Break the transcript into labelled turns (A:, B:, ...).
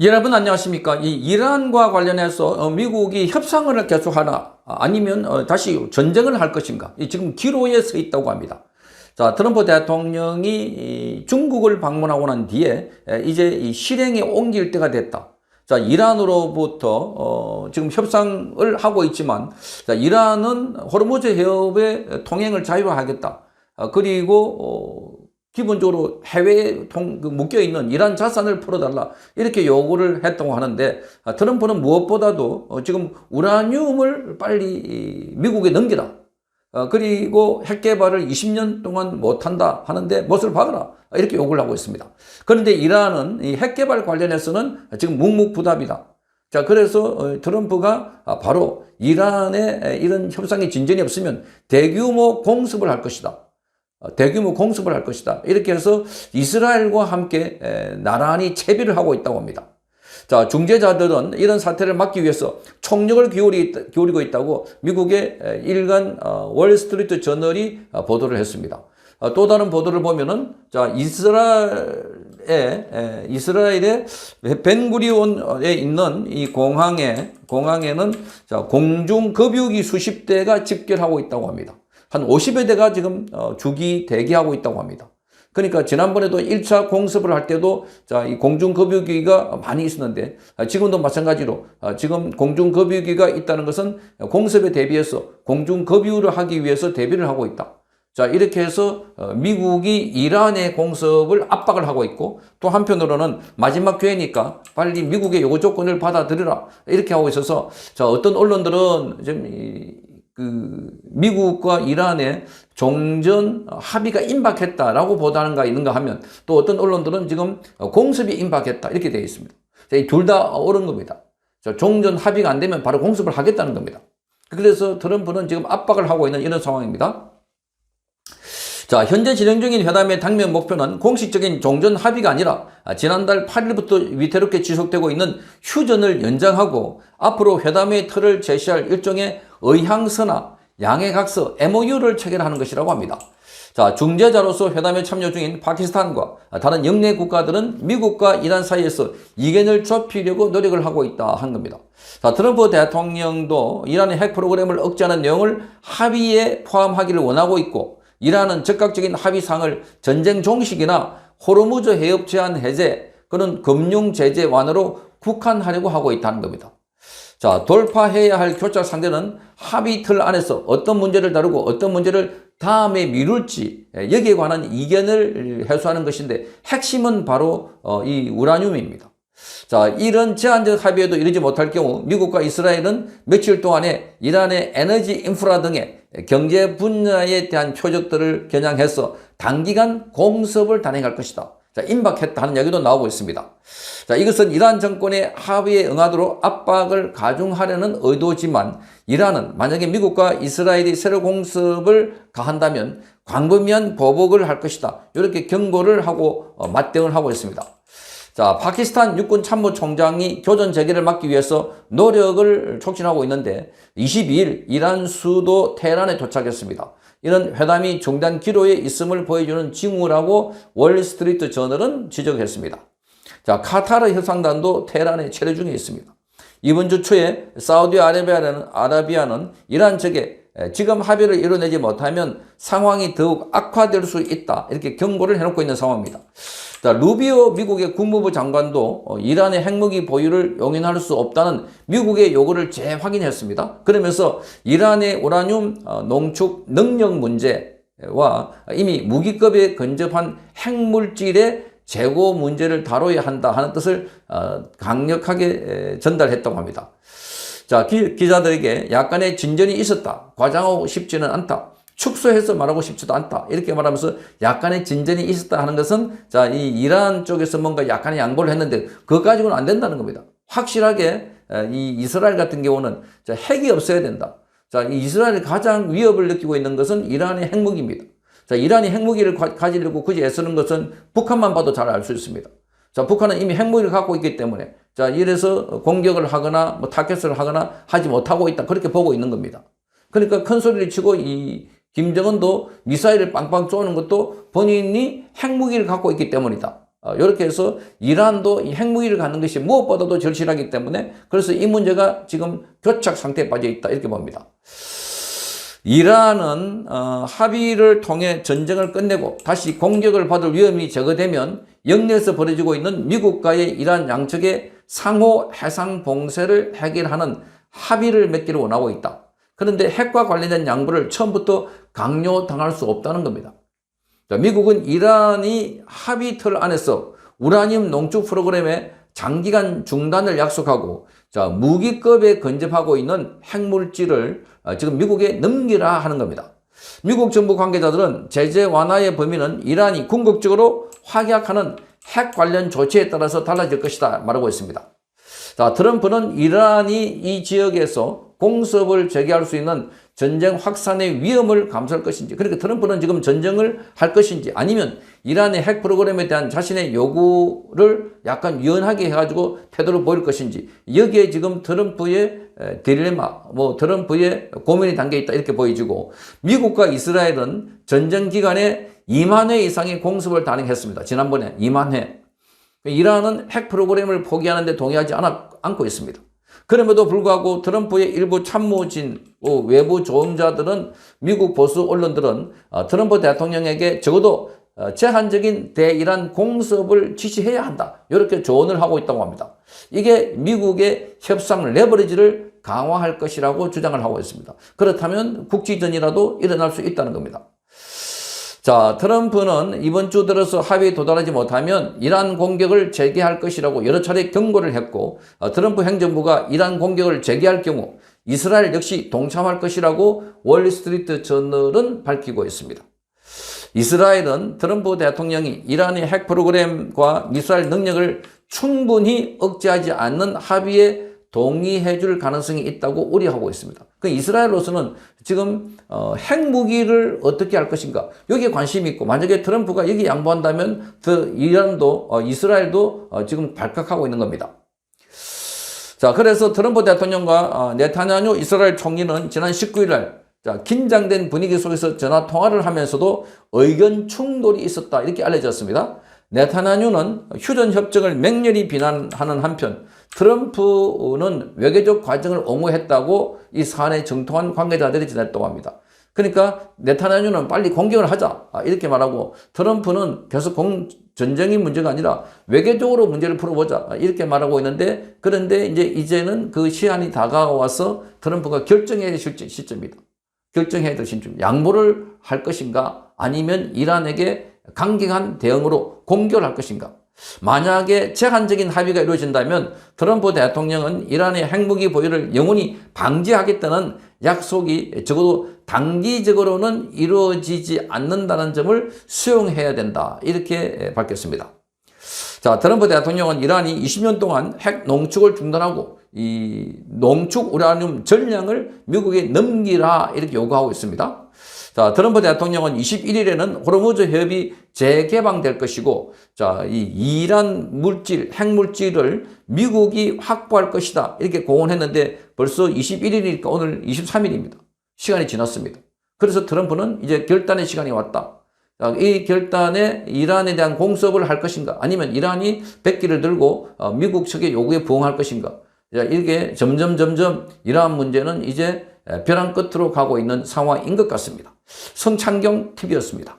A: 여러분 안녕하십니까? 이 이란과 관련해서 미국이 협상을 계속하나 아니면 다시 전쟁을 할 것인가? 지금 기로에 서 있다고 합니다. 자, 트럼프 대통령이 중국을 방문하고 난 뒤에 이제 이 실행에 옮길 때가 됐다. 자, 이란으로부터 지금 협상을 하고 있지만, 자, 이란은 호르무즈 해협의 통행을 자유화하겠다. 그리고 기본적으로 해외에 묶여있는 이란 자산을 풀어달라 이렇게 요구를 했다고 하는데, 트럼프는 무엇보다도 지금 우라늄을 빨리 미국에 넘기라, 그리고 핵 개발을 20년 동안 못한다 하는데 못을 박아라 이렇게 요구를 하고 있습니다. 그런데 이란은 이 핵 개발 관련해서는 지금 묵묵부답이다. 자, 그래서 트럼프가 바로 이란의 이런 협상의 진전이 없으면 대규모 공습을 할 것이다. 대규모 공습을 할 것이다. 이렇게 해서 이스라엘과 함께 나란히 채비를 하고 있다고 합니다. 자, 중재자들은 이런 사태를 막기 위해서 총력을 기울이고 있다고 미국의 일간 월스트리트 저널이 보도를 했습니다. 또 다른 보도를 보면은, 자, 이스라엘의 벤구리온에 있는 이 공항에는 자, 공중급유기 수십 대가 집결하고 있다고 합니다. 한 50여 대가 지금 주기 대기하고 있다고 합니다. 그러니까 지난번에도 1차 공습을 할 때도 자, 이 공중급유기가 많이 있었는데, 지금도 마찬가지로 지금 공중급유기가 있다는 것은 공습에 대비해서 공중급유를 하기 위해서 대비를 하고 있다. 자, 이렇게 해서 미국이 이란의 공습을 압박을 하고 있고, 또 한편으로는 마지막 기회니까 빨리 미국의 요구 조건을 받아들여라 이렇게 하고 있어서, 자, 어떤 언론들은 지금 미국과 이란의 종전 합의가 임박했다라고 보도하는가 있는가 하면, 또 어떤 언론들은 지금 공습이 임박했다 이렇게 되어 있습니다. 둘 다 옳은 겁니다. 종전 합의가 안 되면 바로 공습을 하겠다는 겁니다. 그래서 트럼프는 지금 압박을 하고 있는 이런 상황입니다. 자, 현재 진행 중인 회담의 당면 목표는 공식적인 종전 합의가 아니라 지난달 8일부터 위태롭게 지속되고 있는 휴전을 연장하고 앞으로 회담의 틀을 제시할 일종의 의향서나 양해각서 MOU를 체결하는 것이라고 합니다. 자, 중재자로서 회담에 참여 중인 파키스탄과 다른 영내 국가들은 미국과 이란 사이에서 이견을 좁히려고 노력을 하고 있다 한 겁니다. 자, 트럼프 대통령도 이란의 핵 프로그램을 억제하는 내용을 합의에 포함하기를 원하고 있고, 이란은 즉각적인 합의상을 전쟁 종식이나 호르무즈 해협 제한 해제, 그런 금융 제재 완화로 국한하려고 하고 있다는 겁니다. 자, 돌파해야 할 교착 상대는 합의 틀 안에서 어떤 문제를 다루고 어떤 문제를 다음에 미룰지, 여기에 관한 이견을 해소하는 것인데, 핵심은 바로 이 우라늄입니다. 자, 이런 제한적 합의에도 이르지 못할 경우 미국과 이스라엘은 며칠 동안에 이란의 에너지 인프라 등의 경제 분야에 대한 표적들을 겨냥해서 단기간 공습을 단행할 것이다. 자, 임박했다 하는 이야기도 나오고 있습니다. 자, 이것은 이란 정권의 합의에 응하도록 압박을 가중하려는 의도지만, 이란은 만약에 미국과 이스라엘이 세력 공습을 가한다면 광범위한 보복을 할 것이다, 이렇게 경고를 하고 맞대응을 하고 있습니다. 자, 파키스탄 육군 참모총장이 교전 재개를 막기 위해서 노력을 촉진하고 있는데, 22일 이란 수도 테헤란에 도착했습니다. 이런 회담이 중단 기로에 있음을 보여주는 징후라고 월스트리트 저널은 지적했습니다. 자, 카타르 협상단도 테헤란에 체류 중에 있습니다. 이번 주 초에 사우디아라비아는 이란 측에 지금 합의를 이뤄내지 못하면 상황이 더욱 악화될 수 있다 이렇게 경고를 해놓고 있는 상황입니다. 자, 루비오 미국의 국무부 장관도 이란의 핵무기 보유를 용인할 수 없다는 미국의 요구를 재확인했습니다. 그러면서 이란의 우라늄 농축 능력 문제와 이미 무기급에 근접한 핵물질의 재고 문제를 다뤄야 한다 하는 뜻을 강력하게 전달했다고 합니다. 자, 기자들에게 약간의 진전이 있었다, 과장하고 싶지는 않다, 축소해서 말하고 싶지도 않다 이렇게 말하면서 약간의 진전이 있었다 하는 것은, 자, 이 이란 쪽에서 뭔가 약간의 양보를 했는데 그것 가지고는 안 된다는 겁니다. 확실하게 이 이스라엘 같은 경우는 자, 핵이 없어야 된다. 자, 이 이스라엘이 가장 위협을 느끼고 있는 것은 이란의 핵무기입니다. 자, 이란이 핵무기를 가지려고 굳이 애쓰는 것은 북한만 봐도 잘 알 수 있습니다. 자, 북한은 이미 핵무기를 갖고 있기 때문에, 자, 이래서 공격을 하거나 타겟을 하거나 하지 못하고 있다, 그렇게 보고 있는 겁니다. 그러니까 큰 소리를 치고 이 김정은도 미사일을 빵빵 쏘는 것도 본인이 핵무기를 갖고 있기 때문이다. 이렇게 해서 이란도 이 핵무기를 갖는 것이 무엇보다도 절실하기 때문에 그래서 이 문제가 지금 교착 상태에 빠져 있다 이렇게 봅니다. 이란은 합의를 통해 전쟁을 끝내고 다시 공격을 받을 위험이 제거되면 영내에서 벌어지고 있는 미국과의 이란 양측의 상호 해상 봉쇄를 해결하는 합의를 맺기를 원하고 있다. 그런데 핵과 관련된 양보를 처음부터 강요당할 수 없다는 겁니다. 자, 미국은 이란이 합의 틀 안에서 우라늄 농축 프로그램의 장기간 중단을 약속하고 자, 무기급에 근접하고 있는 핵물질을 지금 미국에 넘기라 하는 겁니다. 미국 정부 관계자들은 제재 완화의 범위는 이란이 궁극적으로 확약하는 핵 관련 조치에 따라서 달라질 것이다 말하고 있습니다. 자, 트럼프는 이란이 이 지역에서 공습을 재개할 수 있는 전쟁 확산의 위험을 감수할 것인지, 그러니까 트럼프는 지금 전쟁을 할 것인지 아니면 이란의 핵 프로그램에 대한 자신의 요구를 약간 유연하게 해가지고 태도를 보일 것인지, 여기에 지금 트럼프의 딜레마, 트럼프의 고민이 담겨 있다 이렇게 보여지고, 미국과 이스라엘은 전쟁 기간에 2만 회 이상의 공습을 단행했습니다. 지난번에 2만 회. 이란은 핵 프로그램을 포기하는데 동의하지 않고 있습니다. 그럼에도 불구하고 트럼프의 일부 참모진, 외부 조언자들은, 미국 보수 언론들은 트럼프 대통령에게 적어도 제한적인 대이란 공습을 지시해야 한다, 이렇게 조언을 하고 있다고 합니다. 이게 미국의 협상 레버리지를 강화할 것이라고 주장을 하고 있습니다. 그렇다면 국지전이라도 일어날 수 있다는 겁니다. 자, 트럼프는 이번 주 들어서 합의에 도달하지 못하면 이란 공격을 재개할 것이라고 여러 차례 경고를 했고, 트럼프 행정부가 이란 공격을 재개할 경우 이스라엘 역시 동참할 것이라고 월스트리트 저널은 밝히고 있습니다. 이스라엘은 트럼프 대통령이 이란의 핵 프로그램과 미사일 능력을 충분히 억제하지 않는 합의에 동의해 줄 가능성이 있다고 우려하고 있습니다. 그 이스라엘로서는 지금 핵무기를 어떻게 할 것인가, 여기에 관심이 있고, 만약에 트럼프가 여기 양보한다면 이란도 이스라엘도 지금 발각하고 있는 겁니다. 자, 그래서 트럼프 대통령과 네타냐후 이스라엘 총리는 지난 19일 날 긴장된 분위기 속에서 전화 통화를 하면서도 의견 충돌이 있었다 이렇게 알려졌습니다. 네타냐후는 휴전 협정을 맹렬히 비난하는 한편 트럼프는 외교적 과정을 옹호했다고 이 사안에 정통한 관계자들이 전했다고 합니다. 그러니까 네타냐후는 빨리 공격을 하자 이렇게 말하고, 트럼프는 계속 전쟁이 문제가 아니라 외교적으로 문제를 풀어보자 이렇게 말하고 있는데, 그런데 이제는 그 시한이 다가와서 트럼프가 결정해야 될 시점이다. 결정해야 될 시점. 양보를 할 것인가 아니면 이란에게 강경한 대응으로 공격을 할 것인가. 만약에 제한적인 합의가 이루어진다면 트럼프 대통령은 이란의 핵무기 보유를 영원히 방지하겠다는 약속이 적어도 단기적으로는 이루어지지 않는다는 점을 수용해야 된다 이렇게 밝혔습니다. 자, 트럼프 대통령은 이란이 20년 동안 핵 농축을 중단하고 이 농축 우라늄 전량을 미국에 넘기라 이렇게 요구하고 있습니다. 자, 트럼프 대통령은 21일에는 호르무즈 해협이 재개방될 것이고, 자, 이 이란 물질, 핵물질을 미국이 확보할 것이다 이렇게 공언했는데 벌써 21일이니까 오늘 23일입니다. 시간이 지났습니다. 그래서 트럼프는 이제 결단의 시간이 왔다. 자, 이 결단에 이란에 대한 공습을 할 것인가 아니면 이란이 백기를 들고 미국 측의 요구에 부응할 것인가. 자, 이게 점점 이러한 문제는 이제 벼랑 끝으로 가고 있는 상황인 것 같습니다. 성창경 TV였습니다.